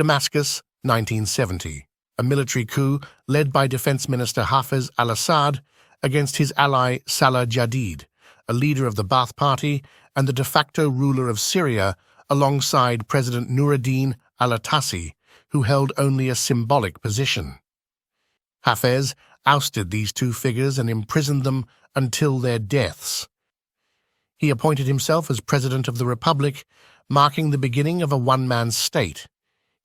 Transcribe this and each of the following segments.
Damascus, 1970. A military coup led by Defense Minister Hafez al-Assad against his ally Salah Jadid, a leader of the Ba'ath Party and the de facto ruler of Syria, alongside President Nuruddin al-Atassi, who held only a symbolic position. Hafez ousted these two figures and imprisoned them until their deaths. He appointed himself as President of the Republic, marking the beginning of a one-man state.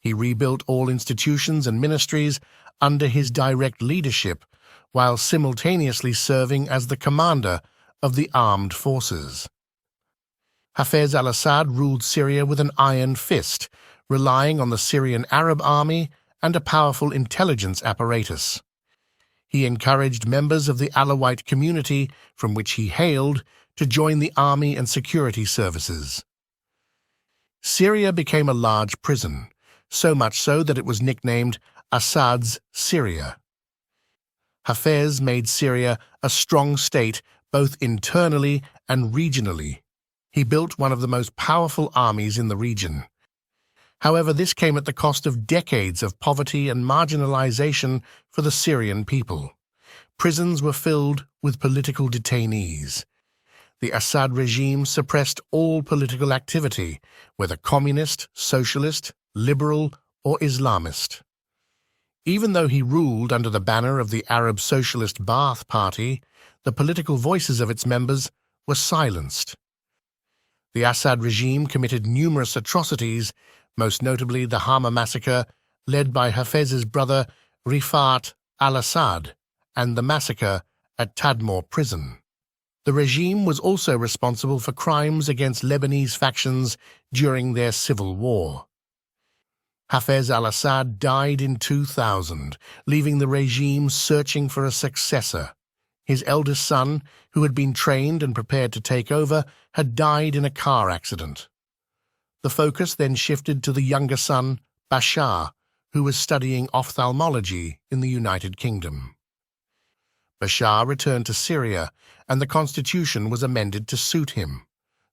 He rebuilt all institutions and ministries under his direct leadership, while simultaneously serving as the commander of the armed forces. Hafez al-Assad ruled Syria with an iron fist, relying on the Syrian Arab army and a powerful intelligence apparatus. He encouraged members of the Alawite community from which he hailed to join the army and security services. Syria became a large prison, so much so that it was nicknamed Assad's Syria. Hafez made Syria a strong state both internally and regionally. He built one of the most powerful armies in the region. However, this came at the cost of decades of poverty and marginalization for the Syrian people. Prisons were filled with political detainees. The Assad regime suppressed all political activity, whether communist, socialist, liberal, or Islamist. Even though he ruled under the banner of the Arab Socialist Ba'ath Party, the political voices of its members were silenced. The Assad regime committed numerous atrocities, most notably the Hama massacre led by Hafez's brother Rifat al-Assad and the massacre at Tadmor prison. The regime was also responsible for crimes against Lebanese factions during their civil war. Hafez al-Assad died in 2000, leaving the regime searching for a successor. His eldest son, who had been trained and prepared to take over, had died in a car accident. The focus then shifted to the younger son, Bashar, who was studying ophthalmology in the United Kingdom. Bashar returned to Syria, and the constitution was amended to suit him.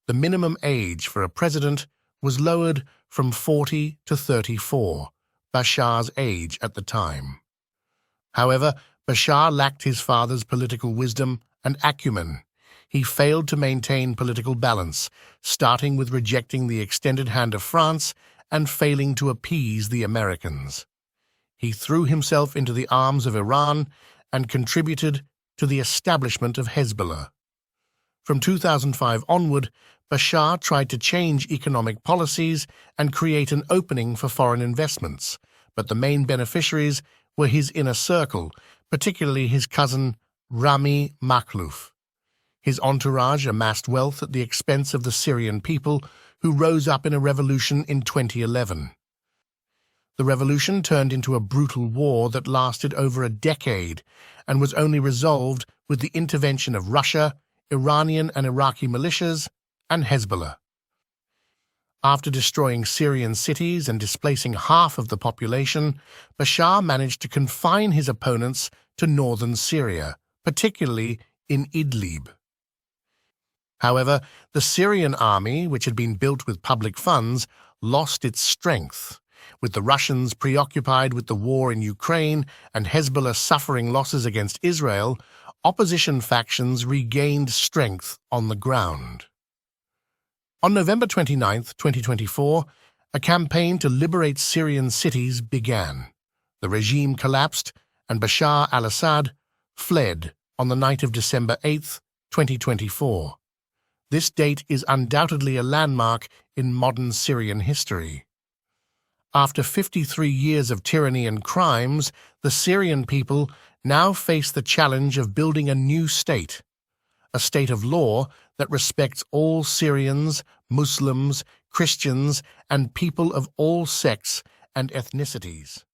The minimum age for a president was lowered from 40 to 34, Bashar's age at the time. However, Bashar lacked his father's political wisdom and acumen. He failed to maintain political balance, starting with rejecting the extended hand of France and failing to appease the Americans. He threw himself into the arms of Iran and contributed to the establishment of Hezbollah. From 2005 onward, Bashar tried to change economic policies and create an opening for foreign investments, but the main beneficiaries were his inner circle, particularly his cousin Rami Makhlouf. His entourage amassed wealth at the expense of the Syrian people, who rose up in a revolution in 2011. The revolution turned into a brutal war that lasted over a decade and was only resolved with the intervention of Russia, Iranian and Iraqi militias, and Hezbollah. After destroying Syrian cities and displacing half of the population, Bashar managed to confine his opponents to northern Syria, particularly in Idlib. However, the Syrian army, which had been built with public funds, lost its strength. With the Russians preoccupied with the war in Ukraine and Hezbollah suffering losses against Israel, opposition factions regained strength on the ground. On November 29, 2024, a campaign to liberate Syrian cities began. The regime collapsed, and Bashar al-Assad fled on the night of December 8, 2024. This date is undoubtedly a landmark in modern Syrian history. After 53 years of tyranny and crimes, the Syrian people now face the challenge of building a new state, a state of law that respects all Syrians, Muslims, Christians, and people of all sects and ethnicities.